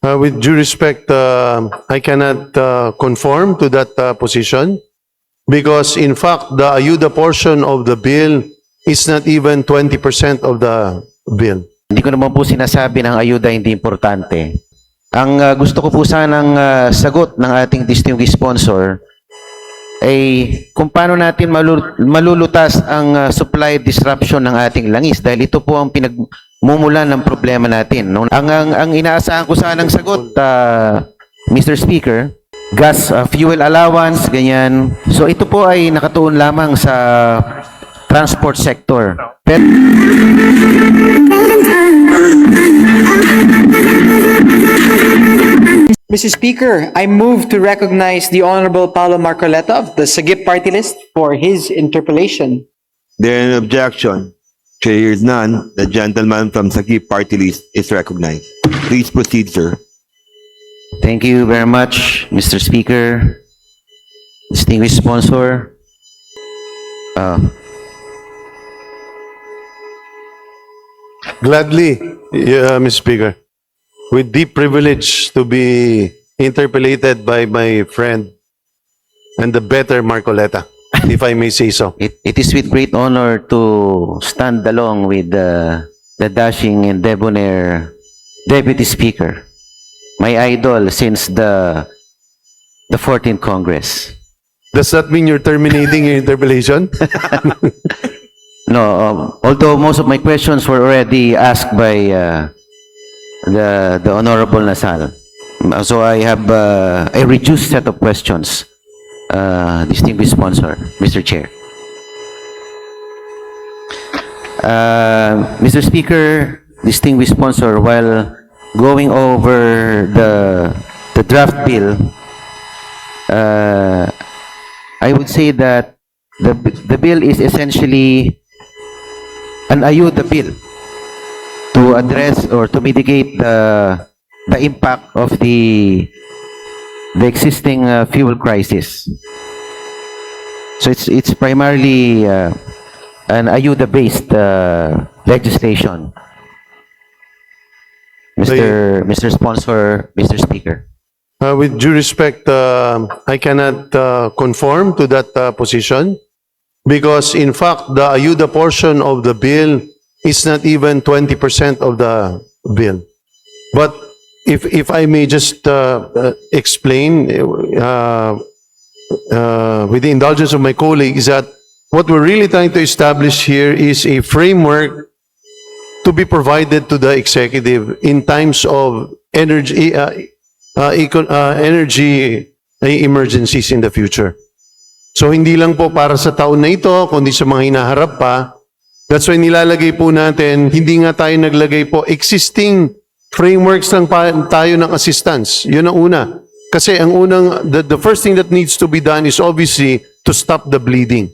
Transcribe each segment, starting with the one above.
With due respect, I cannot conform to that position because, in fact, the ayuda portion of the bill is not even 20% of the bill. Hindi ko naman po sinasabi ng ayuda hindi importante. Ang gusto ko po sanang sagot ng ating distinguished sponsor ay kung paano natin malulutas ang supply disruption ng ating langis dahil ito po ang pinagmumulan ng problema natin. Ang inaasahan ko sanang sagot, Mr. Speaker, gas fuel allowance, ganyan. So ito po ay nakatuon lamang sa transport sector. Pero Mr. Speaker, I move to recognize the Honorable Paolo Marcoleta of the Sagip Party List for his interpellation. There is an objection. Chair is none. The gentleman from Sagip Party List is recognized. Please proceed, sir. thank you very much, Mr. Speaker, distinguished sponsor. Gladly, Mr. Speaker, with deep privilege to be interpellated by my friend and the better Marcoleta, if I may say so. It is with great honor to stand along with the dashing and debonair Deputy Speaker, my idol since the 14th Congress. Does that mean you're terminating your interpellation? No, although most of my questions were already asked by the Honorable Nasal. So I have a reduced set of questions, distinguished sponsor, Mr. Chair. Mr. Speaker, distinguished sponsor, while going over the draft bill, I would say that the bill is essentially an ayuda bill to address or to mitigate the impact of the existing fuel crisis. So it's primarily an ayuda-based legislation. Mr. Sponsor, Mr. Speaker. With due respect, I cannot conform to that position because, in fact, the ayuda portion of the bill is not even 20% of the bill. But if I may just explain, with the indulgence of my colleague, is that what we're really trying to establish here is a framework to be provided to the executive in times of energy emergencies in the future. So hindi lang po para sa taon na ito, kundi sa mga hinaharap pa. That's why nilalagay po natin, hindi nga tayo naglagay po, existing frameworks lang tayo ng assistance. Yun ang una. Kasi ang the first thing that needs to be done is obviously to stop the bleeding.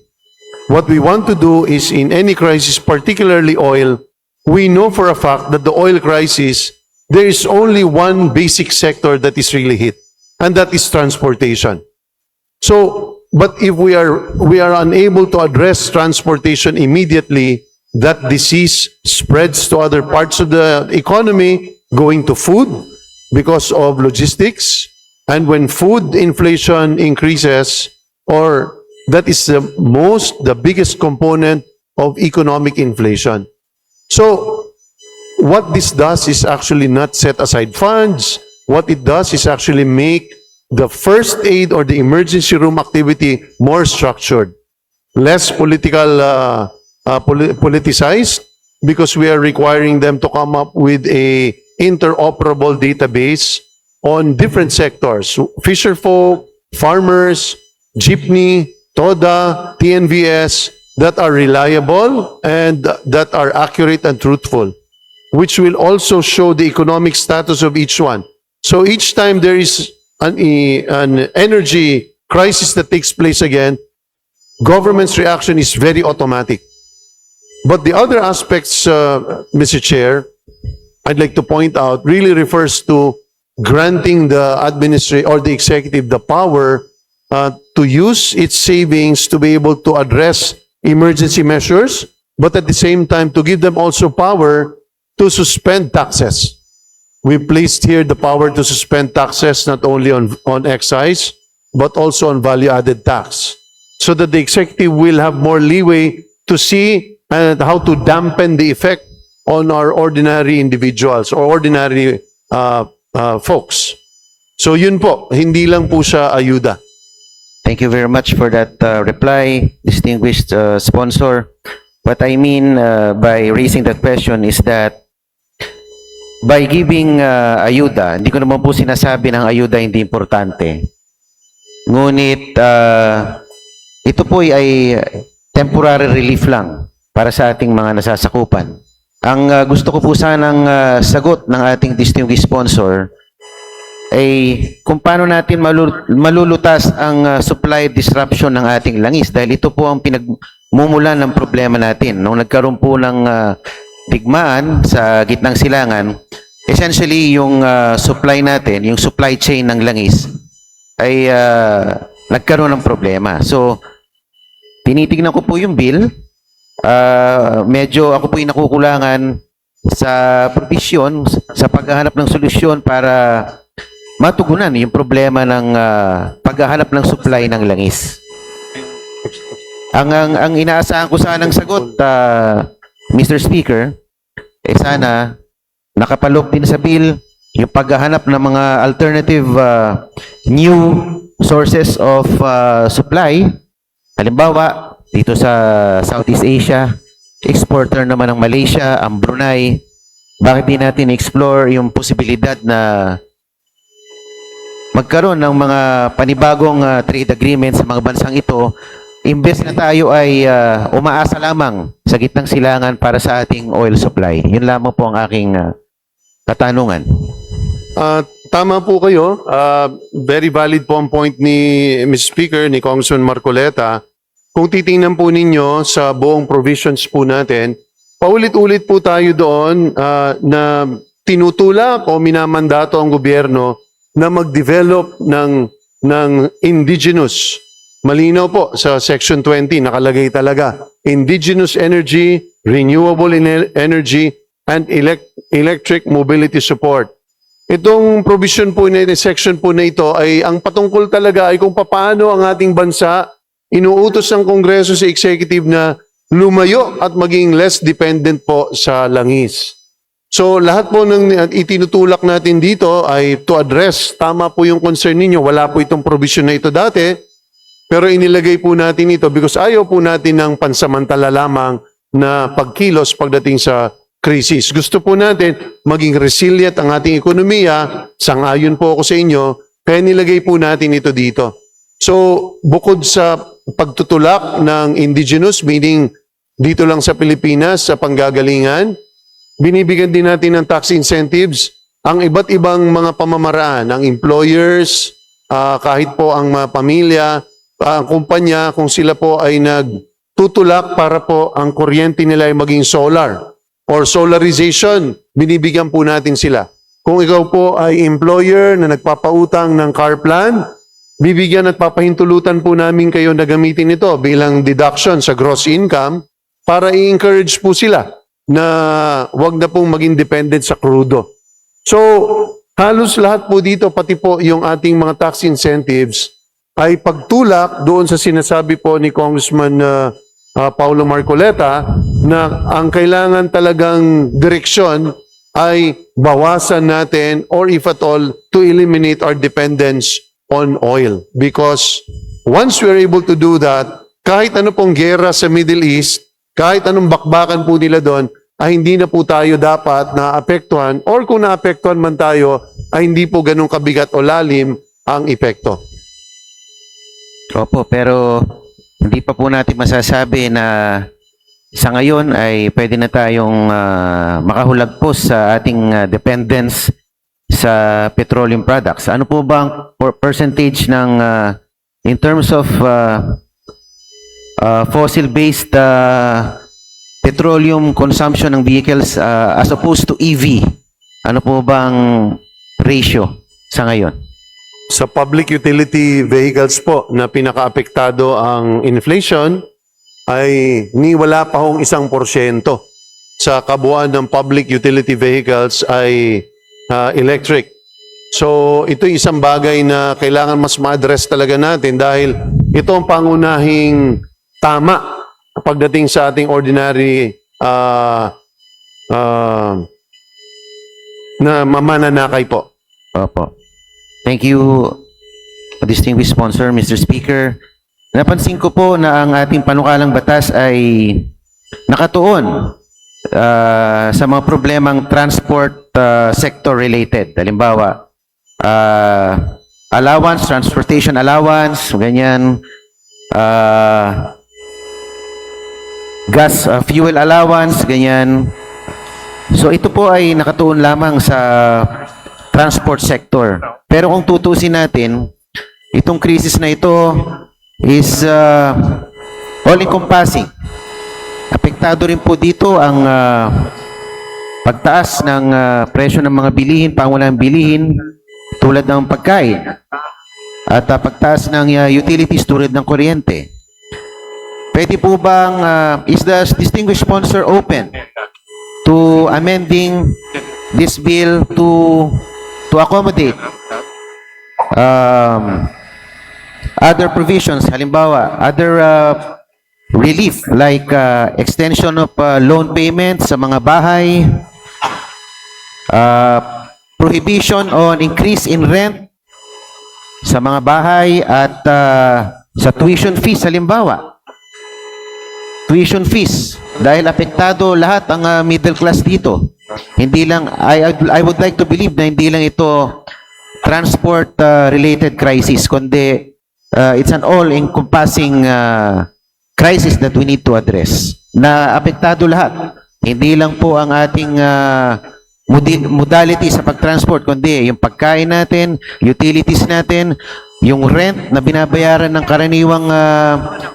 What we want to do is in any crisis, particularly oil, we know for a fact that the oil crisis, there is only one basic sector that is really hit, and that is transportation. So, but if we are unable to address transportation immediately, that disease spreads to other parts of the economy, going to food because of logistics, and when food inflation increases, or that is the biggest component of economic inflation. So, what this does is actually not set aside funds. What it does is actually make the first aid or the emergency room activity more structured, less politicized, because we are requiring them to come up with a interoperable database on different sectors: fisherfolk, farmers, jeepney, TODA, TNVS, that are reliable and that are accurate and truthful, which will also show the economic status of each one. So each time there is an energy crisis that takes place again, government's reaction is very automatic. But the other aspects, Mr. Chair, I'd like to point out, really refers to granting the administrator or the executive the power to use its savings to be able to address emergency measures, but at the same time to give them also power to suspend taxes. we placed here the power to suspend taxes not only on excise, but also on value-added tax, so that the executive will have more leeway to see how to dampen the effect on our ordinary individuals or ordinary folks. So yun po, hindi lang po siya ayuda. Thank you very much for that reply, distinguished sponsor. What I mean by raising that question is that by giving ayuda, hindi ko naman po sinasabi ng ayuda hindi importante. Ngunit ito po ay temporary relief lang para sa ating mga nasasakupan. Ang gusto ko po sanang sagot ng ating distinguished sponsor ay kung paano natin malulutas ang supply disruption ng ating langis, dahil ito po ang pinagmumulan ng problema natin. Nung nagkaroon po ng digmaan sa gitnang silangan, essentially yung supply natin, yung supply chain ng langis ay nagkaroon ng problema. So, tinitignan ko po yung bill. Medyo ako po yung nakukulangan sa provision, sa paghahanap ng solusyon para matugunan yung problema ng paghahanap ng supply ng langis. Ang inaasahan ko sanang sagot, Mr. Speaker, sana nakapaloob din sa bill yung paghahanap ng mga alternative new sources of supply. Halimbawa, dito sa Southeast Asia, exporter naman ng Malaysia, ang Brunei. Bakit di natin explore yung posibilidad na magkaroon ng mga panibagong trade agreements sa mga bansang ito, imbes na tayo ay umaasa lamang sa gitnang silangan para sa ating oil supply. Yun lamang po ang aking katanungan. Tama po kayo. Very valid po ang point ni Mr. Speaker, ni Congressman Marcoleta. Kung titingnan po ninyo sa buong provisions po natin, paulit-ulit po tayo doon na tinutulak o minamandato ang gobyerno na mag-develop ng indigenous. Malinaw po sa Section 20, nakalagay talaga. Indigenous energy, renewable energy, and electric mobility support. Itong provision po na section po na ito ay ang patungkol talaga ay kung paano ang ating bansa inuutos ng Kongreso sa executive na lumayo at maging less dependent po sa langis. So lahat po ng itinutulak natin dito ay to address, tama po yung concern ninyo, wala po itong provision na ito dati, pero inilagay po natin ito because ayaw po natin ng pansamantala lamang na pagkilos pagdating sa krisis. Gusto po natin maging resilient ang ating ekonomiya, sang-ayon po ako sa inyo, kaya nilagay po natin ito dito. So bukod sa pagtutulak ng indigenous, meaning dito lang sa Pilipinas, sa panggagalingan, binibigyan din natin ng tax incentives ang iba't ibang mga pamamaraan, ang employers, kahit po ang mga pamilya, ang kumpanya, kung sila po ay nagtutulak para po ang kuryente nila ay maging solar or solarization, binibigyan po natin sila. Kung ikaw po ay employer na nagpapautang ng car plan, bibigyan at papahintulutan po namin kayo na gamitin ito bilang deduction sa gross income para i-encourage po sila na wag na pong maging dependent sa krudo. So, halos lahat po dito, pati po yung ating mga tax incentives, ay pagtulak doon sa sinasabi po ni Congressman Paulo Marcoleta na ang kailangan talagang direksyon ay bawasan natin or if at all, to eliminate our dependence on oil. Because once we are able to do that, kahit ano pong gera sa Middle East, kahit anong bakbakan po nila doon, ay hindi na po tayo dapat naapektuhan or kung naapektuhan man tayo, ay hindi po ganun kabigat o lalim ang epekto. Opo, pero hindi pa po natin masasabi na sa ngayon ay pwede na tayong makahulagpos sa ating dependence sa petroleum products. Ano po ba ang percentage ng in terms of fossil-based petroleum consumption ng vehicles as opposed to EV? Ano po ba ang ratio sa ngayon? Sa public utility vehicles po na pinakaapektado ang inflation ay wala pa hong 1%. Sa kabuuan ng public utility vehicles ay electric. So ito isang bagay na kailangan mas ma-address talaga natin dahil ito ang pangunahing tama pagdating sa ating ordinary na mamananakay po. Opo. Thank you, distinguished sponsor, Mr. Speaker. Napansin ko po na ang ating panukalang batas ay nakatuon sa mga problemang transport sector related. Halimbawa, allowance, transportation allowance, ganyan, gas, fuel allowance, ganyan. So ito po ay nakatuon lamang sa transport sector. Pero kung tutusin natin, itong krisis na ito is all-encompassing. Apektado rin po dito ang pagtaas ng presyo ng mga bilihin, pangunahing bilihin, tulad ng pagkain, at pagtaas ng utilities tulad ng kuryente. Pwede po bang, is the distinguished sponsor open to amending this bill to accommodate other provisions, halimbawa, other relief like extension of loan payments sa mga bahay, prohibition on increase in rent sa mga bahay at sa tuition fees, halimbawa. Tuition fees, dahil apektado lahat ang middle class dito. Hindi lang, I would like to believe na hindi lang ito transport related crisis, kundi it's an all-encompassing crisis that we need to address. Na apektado lahat. Hindi lang po ang ating modality sa pagtransport, kundi yung pagkain natin, utilities natin, yung rent na binabayaran ng karaniwang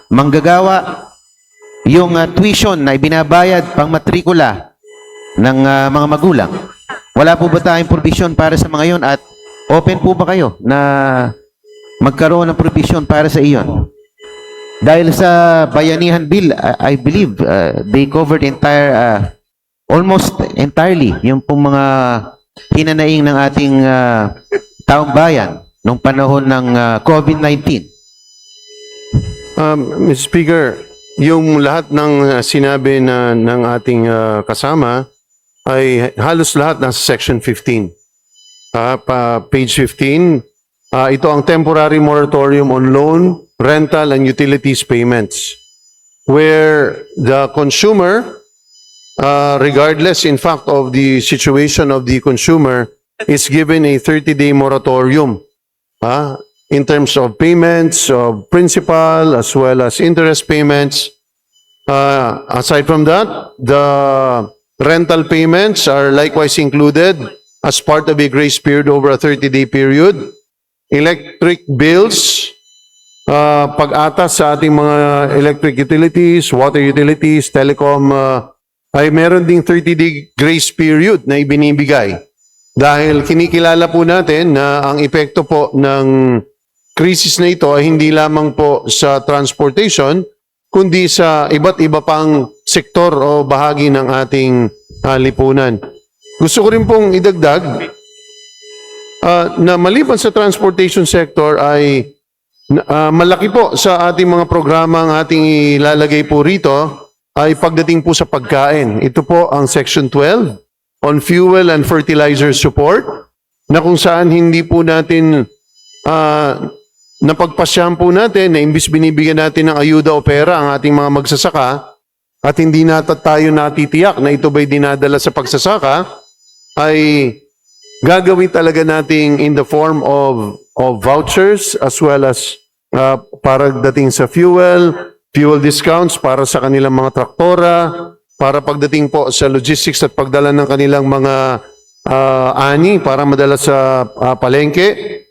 manggagawa, yung tuition na ibinabayad pang matrikula ng mga magulang. Wala po ba tayong provision para sa mga yon at open po ba kayo na magkaroon ng provision para sa iyon? Dahil sa Bayanihan Bill, I believe they covered almost entirely yung pong mga hinanaing ng ating taong bayan nung panahon ng COVID-19. Mr. Speaker, yung lahat ng sinabi ng ating kasama ay halos lahat nasa Section 15. Page 15, ito ang temporary moratorium on loan, rental, and utilities payments, where the consumer, regardless in fact of the situation of the consumer, is given a 30-day moratorium in terms of payments of principal as well as interest payments. Aside from that, the rental payments are likewise included as part of a grace period over a 30-day period. Electric bills, pag-atas sa ating mga electric utilities, water utilities, telecom, ay meron ding 30-day grace period na ibinibigay. Dahil kinikilala po natin na ang epekto po ng krisis na ito ay hindi lamang po sa transportation, kundi sa iba't iba pang sektor o bahagi ng ating lipunan. Gusto ko rin pong idagdag na maliban sa transportation sector ay malaki po sa ating mga programa ang ating ilalagay po rito ay pagdating po sa pagkain. Ito po ang Section 12 on fuel and fertilizer support na kung saan hindi po natin napagpasyahan po natin na imbis binibigyan natin ng ayuda o pera ang ating mga magsasaka at hindi tayo natitiyak na ito ba'y dinadala sa pagsasaka, ay gagawin talaga nating in the form of vouchers as well as para dating sa fuel discounts para sa kanilang mga traktora, para pagdating po sa logistics at pagdala ng kanilang mga ani para madala sa palengke,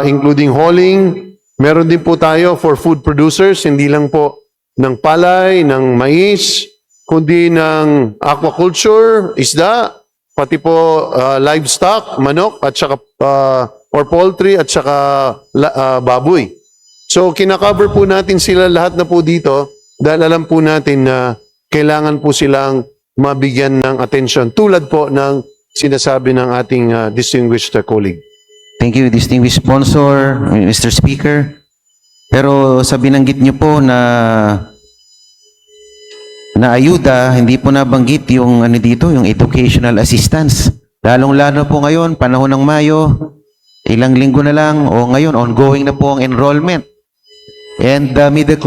including hauling. Meron din po tayo for food producers, hindi lang po ng palay, ng mais, kundi ng aquaculture, isda, pati po livestock, manok at saka or poultry at saka baboy. So kinakover po natin sila lahat na po dito dahil alam po natin na kailangan po silang mabigyan ng atensyon tulad po ng sinasabi ng ating distinguished colleague. Thank you, distinguished sponsor, Mr. Speaker. Pero sa binanggit niyo po na ayuda, hindi po nabanggit yung ano dito, yung educational assistance. Lalong-lalo po ngayon, panahon ng Mayo, ilang linggo na lang, o ngayon, ongoing na po ang enrollment. And the middle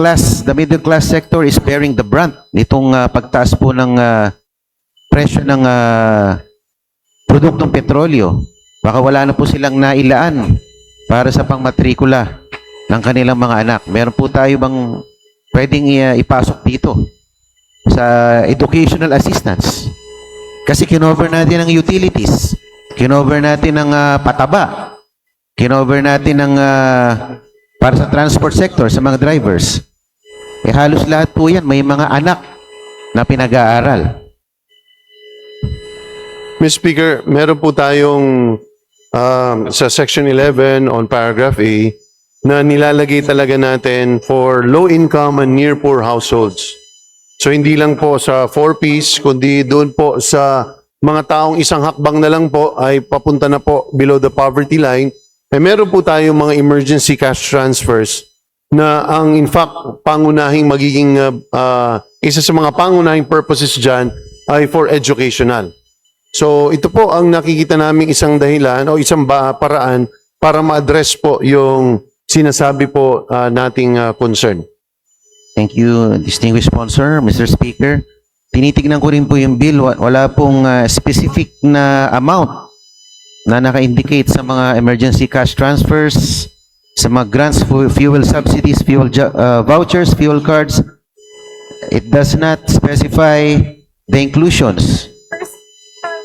class sector is bearing the brunt nitong pagtaas po ng presyo ng produktong petrolyo. Baka wala na po silang nailaan para sa pangmatrikula ng kanilang mga anak. Meron po tayo bang pwedeng ipasok dito sa educational assistance? Kasi kinover natin ang utilities, kinover natin ang pataba, kinover natin ang para sa transport sector, sa mga drivers. Halos lahat po yan, may mga anak na pinag-aaral. Mr. Speaker, meron po tayong sa Section 11 on Paragraph A na nilalagay talaga natin for low-income and near-poor households. So hindi lang po sa 4-piece, kundi doon po sa mga taong isang hakbang na lang po ay papunta na po below the poverty line. Meron po tayong mga emergency cash transfers na ang in fact pangunahing magiging isa sa mga pangunahing purposes dyan ay for educational. So ito po ang nakikita naming isang dahilan o isang paraan para ma-address po yung sinasabi po nating concern. Thank you, distinguished sponsor, Mr. Speaker. Tinitignan ko rin po yung bill. Wala pong specific na amount na naka-indicate sa mga emergency cash transfers, sa mga grants, fuel subsidies, fuel vouchers, fuel cards. It does not specify the inclusions.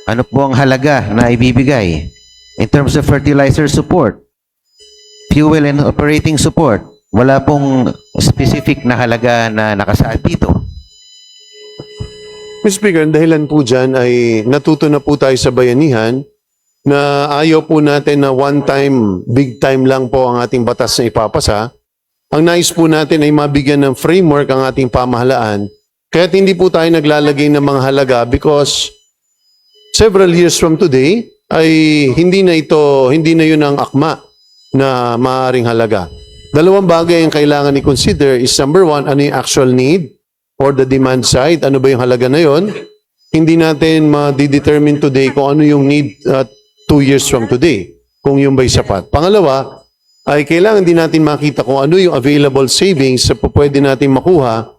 Ano po ang halaga na ibibigay in terms of fertilizer support, fuel and operating support. Wala pong specific na halaga na nakasaad dito. Mr. Speaker, ang dahilan po dyan ay natuto na po tayo sa bayanihan na ayaw po natin na one time, big time lang po ang ating batas na ipapasa. Ang nais po natin ay mabigyan ng framework ang ating pamahalaan. Kaya't hindi po tayo naglalagay ng mga halaga because several years from today ay hindi na yun ang akma na maaaring halaga. Dalawang bagay ang kailangan i-consider is number one, ano yung actual need or the demand side? Ano ba yung halaga na yon? Hindi natin ma-determine today kung ano yung need 2 years from today, kung yung ba'y sapat. Pangalawa, ay kailangan din natin makita kung ano yung available savings na pwede natin makuha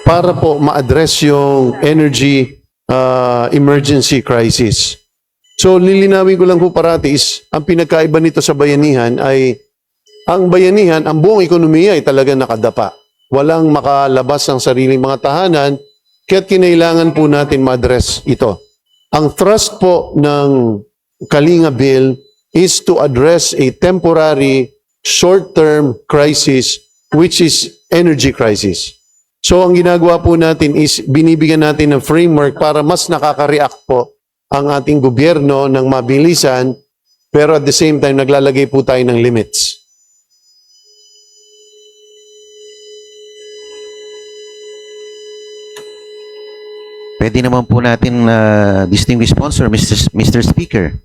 para po ma-address yung energy emergency crisis. So, lilinawin ko lang po parati is, ang pinagkaiba nito sa bayanihan ay ang bayanihan, ang buong ekonomiya ay talaga nakadapa. Walang makalabas ng sariling mga tahanan, kaya't kinailangan po natin ma-address ito. Ang thrust po ng Kalinga Bill is to address a temporary, short-term crisis, which is energy crisis. So ang ginagawa po natin is binibigyan natin ng framework para mas nakaka-react po ang ating gobyerno ng mabilisan, pero at the same time naglalagay po tayo ng limits. Pwede naman po natin, distinguished sponsor, Mr. Speaker,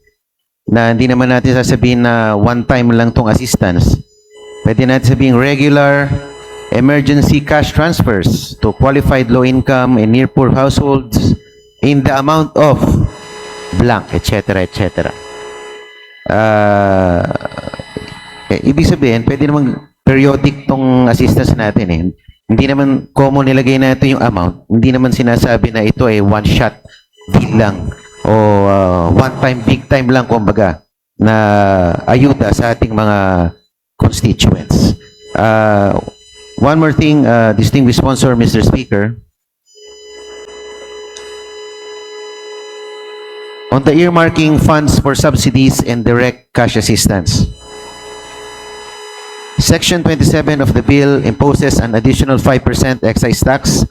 na hindi naman natin sasabihin na one time lang tong assistance. Pwede natin sabihin regular emergency cash transfers to qualified low-income and near-poor households in the amount of blank, etc., etc. Ibig sabihin, pwede naman periodic tong assistance natin eh. Hindi naman common nilagay natin yung amount. Hindi naman sinasabi na ito ay one-shot deal lang o one-time, big-time lang kumbaga na ayuda sa ating mga constituents. One more thing, distinguished sponsor, Mr. Speaker. On the earmarking funds for subsidies and direct cash assistance. Section 27 of the bill imposes an additional 5% excise tax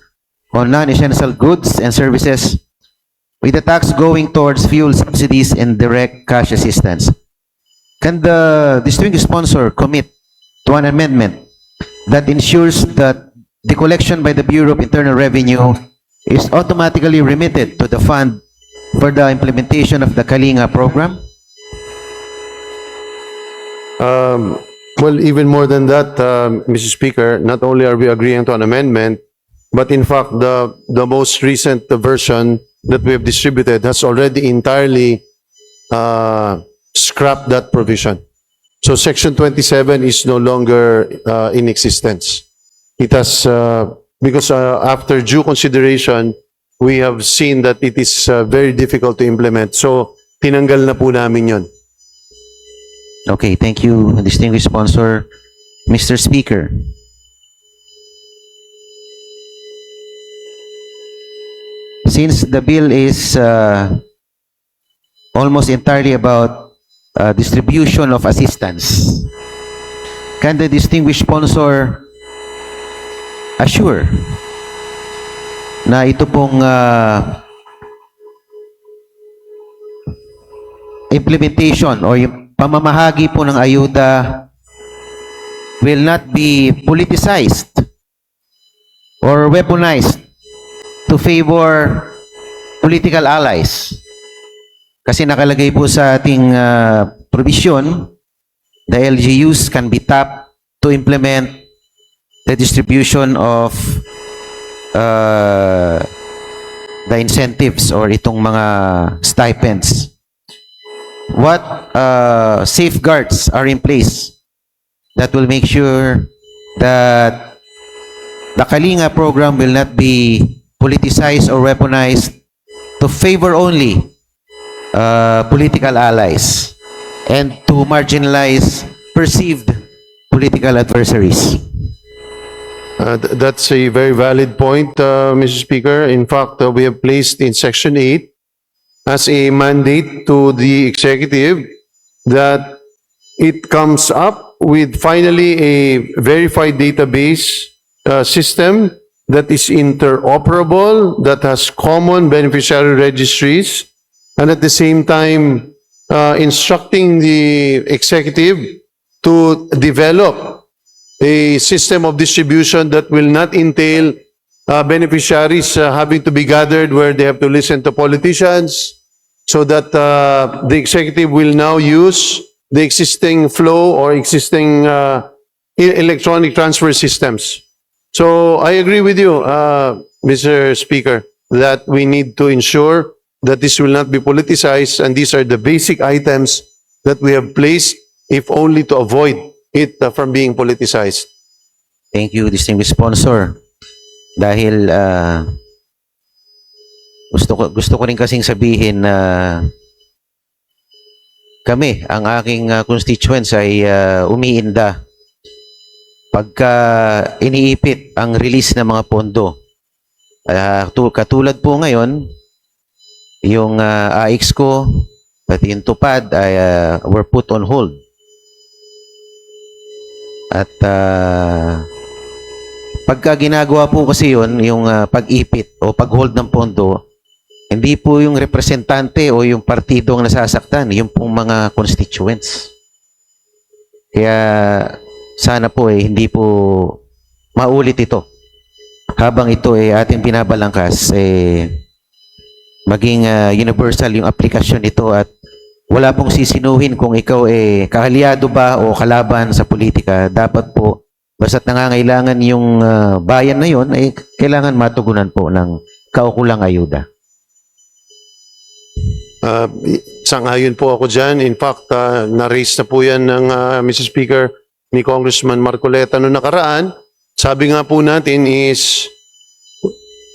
on non-essential goods and services, with the tax going towards fuel subsidies and direct cash assistance. Can the distinguished sponsor commit to an amendment that ensures that the collection by the Bureau of Internal Revenue is automatically remitted to the fund for the implementation of the Kalinga program? Well, even more than that, Mr. Speaker, not only are we agreeing to an amendment, but in fact, the most recent version that we have distributed has already entirely scrapped that provision. So Section 27 is no longer in existence. It has, because after due consideration, we have seen that it is very difficult to implement. So tinanggal na po namin yon. Okay, thank you, distinguished sponsor. Mr. Speaker. Since the bill is almost entirely about distribution of assistance, can the distinguished sponsor assure na ito pong implementation o yung pamamahagi po ng ayuda will not be politicized or weaponized to favor political allies? Kasi nakalagay po sa ating provision, the LGUs can be tapped to implement the distribution of the incentives or itong mga stipends. What safeguards are in place that will make sure that the Kalinga program will not be politicized or weaponized to favor only political allies and to marginalize perceived political adversaries? That's a very valid point, Mr. Speaker. In fact, we have placed in Section 8 as a mandate to the executive that it comes up with finally a verified database system that is interoperable, that has common beneficiary registries, and at the same time instructing the executive to develop a system of distribution that will not entail beneficiaries having to be gathered where they have to listen to politicians, so that the executive will now use the existing flow or existing electronic transfer systems. So I agree with you, Mr. Speaker, that we need to ensure that this will not be politicized, and these are the basic items that we have placed, if only to avoid it from being politicized. Thank you, distinguished sponsor. Dahil gusto ko rin kasing sabihin na kami, ang aking constituents ay umiinda pagka iniipit ang release ng mga pondo. Katulad po ngayon, yung AIX ko, pati yung tupad ay were put on hold. At pagka ginagawa po kasi yun, yung pag-ipit o pag-hold ng pondo, hindi po yung representante o yung partido ang nasasaktan, yung pong mga constituents. Kaya sana po hindi po maulit ito. Habang ito ating binabalangkas, maging universal yung aplikasyon nito at wala pong sisinuhin kung ikaw kaaliado ba o kalaban sa politika. Dapat po, basta't nangangailangan yung bayan na yun, kailangan matugunan po ng kaukulang ayuda. Sang-ayon po ako dyan. In fact, na-raise na po yan ng Mr. Speaker ni Congressman Marcoleta noong nakaraan. Sabi nga po natin is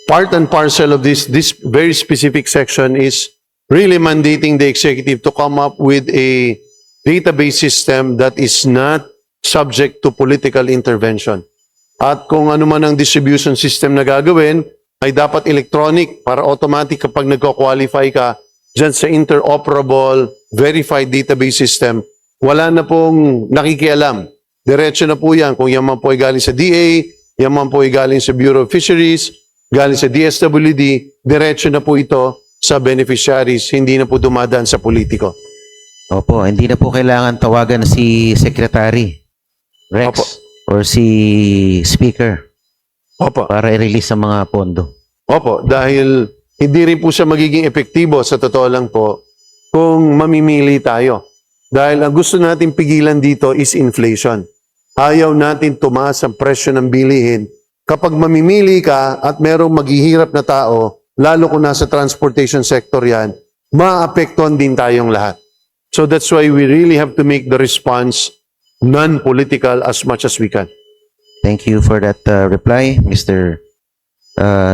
part and parcel of this very specific section is really mandating the executive to come up with a database system that is not subject to political intervention. At kung ano man ang distribution system na gagawin, ay dapat electronic para automatic kapag nagko-qualify ka dyan sa interoperable, verified database system, wala na pong nakikialam. Diretso na po yan. Kung yan man po ay galing sa DA, yan man po ay galing sa Bureau of Fisheries, galing sa DSWD, diretso na po ito sa beneficiaries, hindi na po dumadaan sa politiko. Opo, hindi na po kailangan tawagan si Secretary Rex Opo. or si Speaker Opo. para i-release ang mga pondo. Opo, dahil hindi rin po siya magiging epektibo sa totoo lang po kung mamimili tayo. Dahil ang gusto natin pigilan dito is inflation. Ayaw natin tumaas ang presyo ng bilihin. Kapag mamimili ka at merong maghihirap na tao, lalo kung nasa transportation sector yan, maapektuhan din tayong lahat. So that's why we really have to make the response non-political as much as we can. Thank you for that reply, Mr.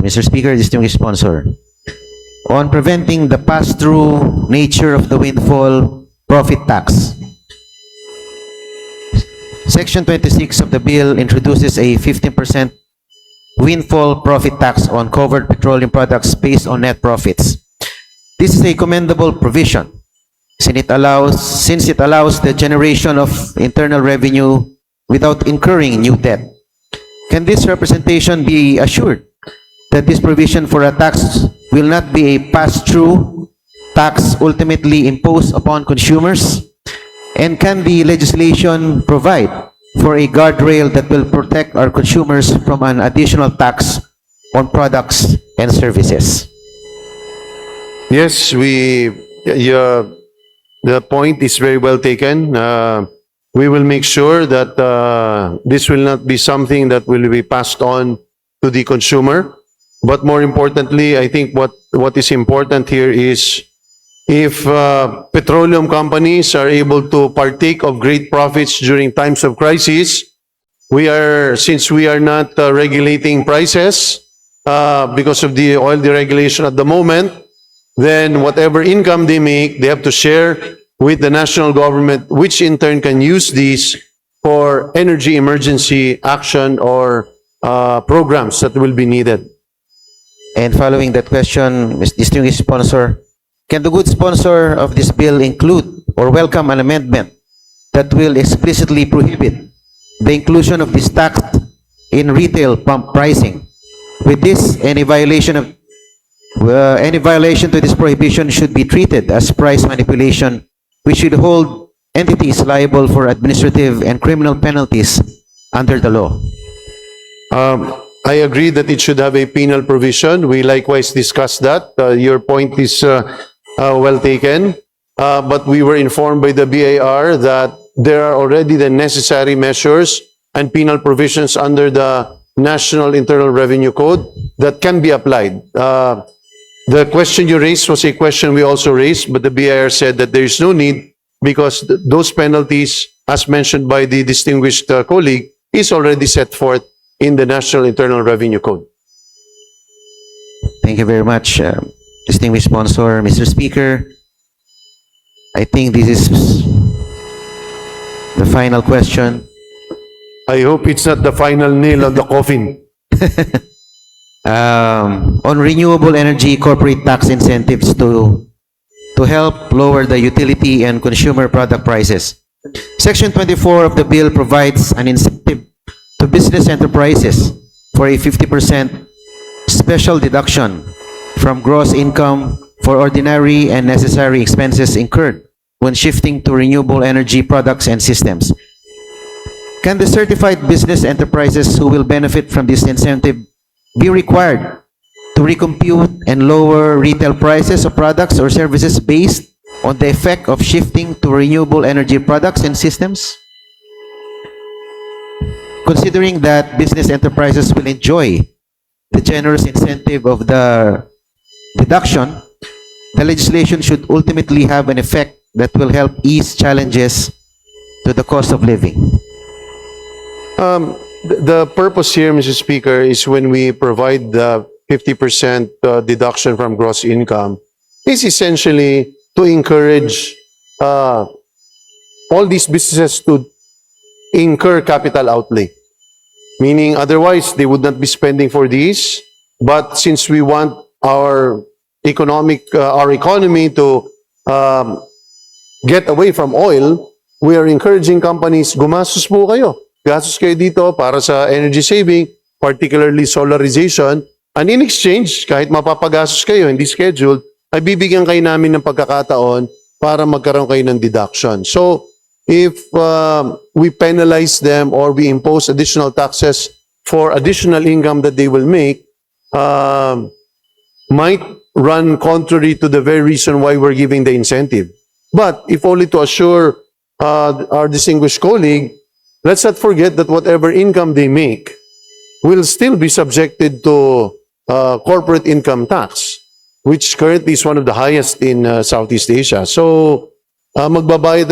Speaker, distinguished sponsor. On preventing the pass-through nature of the windfall profit tax, Section 26 of the bill introduces a 15% windfall profit tax on covered petroleum products based on net profits. This is a commendable provision since it allows the generation of internal revenue without incurring new debt. Can this representation be assured that this provision for a tax will not be a pass-through tax ultimately imposed upon consumers? And can the legislation provide for a guardrail that will protect our consumers from an additional tax on products and services? Yes, the point is very well taken. We will make sure that this will not be something that will be passed on to the consumer. But more importantly, I think what is important here is if petroleum companies are able to partake of great profits during times of crisis, since we are not regulating prices because of the oil deregulation at the moment, then whatever income they make, they have to share with the national government, which in turn can use these for energy emergency action or programs that will be needed. And following that question, Ms. Distinguished Sponsor, can the good sponsor of this bill include or welcome an amendment that will explicitly prohibit the inclusion of this tax in retail pump pricing? With this, any violation to this prohibition should be treated as price manipulation, which should hold entities liable for administrative and criminal penalties under the law. I agree that it should have a penal provision. We likewise discussed that. Your point is well taken. But we were informed by the BIR that there are already the necessary measures and penal provisions under the National Internal Revenue Code that can be applied. The question you raised was a question we also raised, but the BIR said that there is no need because those penalties, as mentioned by the distinguished colleague, is already set forth in the National Internal Revenue Code. Thank you very much, distinguished sponsor. Mr. Speaker, I think this is the final question. I hope it's not the final nail on the coffin. On renewable energy corporate tax incentives to help lower the utility and consumer product prices. Section 24 of the bill provides an incentive to business enterprises for a 50% special deduction from gross income for ordinary and necessary expenses incurred when shifting to renewable energy products and systems. Can the certified business enterprises who will benefit from this incentive be required to recompute and lower retail prices of products or services based on the effect of shifting to renewable energy products and systems? Considering that business enterprises will enjoy the generous incentive of the deduction, the legislation should ultimately have an effect that will help ease challenges to the cost of living. The purpose here, Mr. Speaker, is when we provide the 50% deduction from gross income, is essentially to encourage all these businesses to incur capital outlay. Meaning, otherwise, they would not be spending for these. But since we want our economy to get away from oil, we are encouraging companies, gumastos po kayo. Gastos kayo dito para sa energy saving, particularly solarization. And in exchange, kahit mapapagastos kayo, hindi scheduled, ay bibigyan kayo namin ng pagkakataon para magkaroon kayo ng deduction. So, if we penalize them or we impose additional taxes for additional income that they will make, might run contrary to the very reason why we're giving the incentive. But if only to assure our distinguished colleague, let's not forget that whatever income they make will still be subjected to corporate income tax, which currently is one of the highest in Southeast Asia. So, magbabayad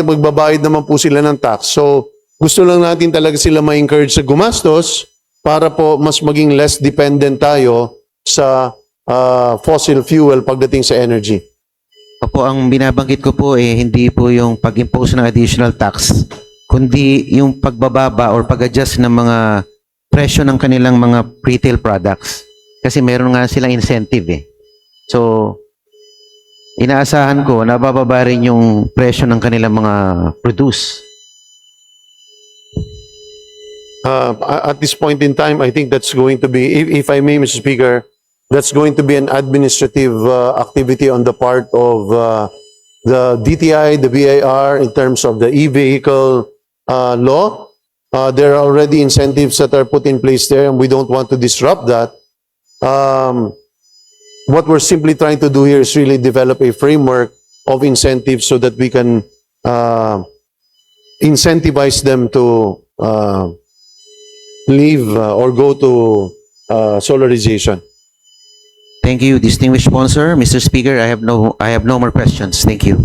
naman po sila ng tax. So, gusto lang natin talaga sila ma-encourage sa gumastos para po mas maging less dependent tayo sa fossil fuel pagdating sa energy. Opo, ang binabanggit ko po hindi po yung pag-impose ng additional tax, kundi yung pagbababa or pag-adjust ng mga presyo ng kanilang mga retail products. Kasi meron nga silang incentive eh. So, inaasahan ko na bababa rin yung presyo ng kanilang mga produce. At this point in time, I think that's going to be, if I may, Mr. Speaker, that's going to be an administrative activity on the part of the DTI, the BIR, in terms of the e-vehicle law. There are already incentives that are put in place there, and we don't want to disrupt that. What we're simply trying to do here is really develop a framework of incentives so that we can incentivize them to leave or go to solarization. Thank you, distinguished sponsor. Mr. Speaker, I have no more questions. Thank you.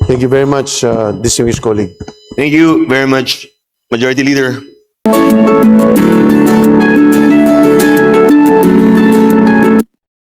Thank you very much, distinguished colleague. Thank you very much, Majority Leader.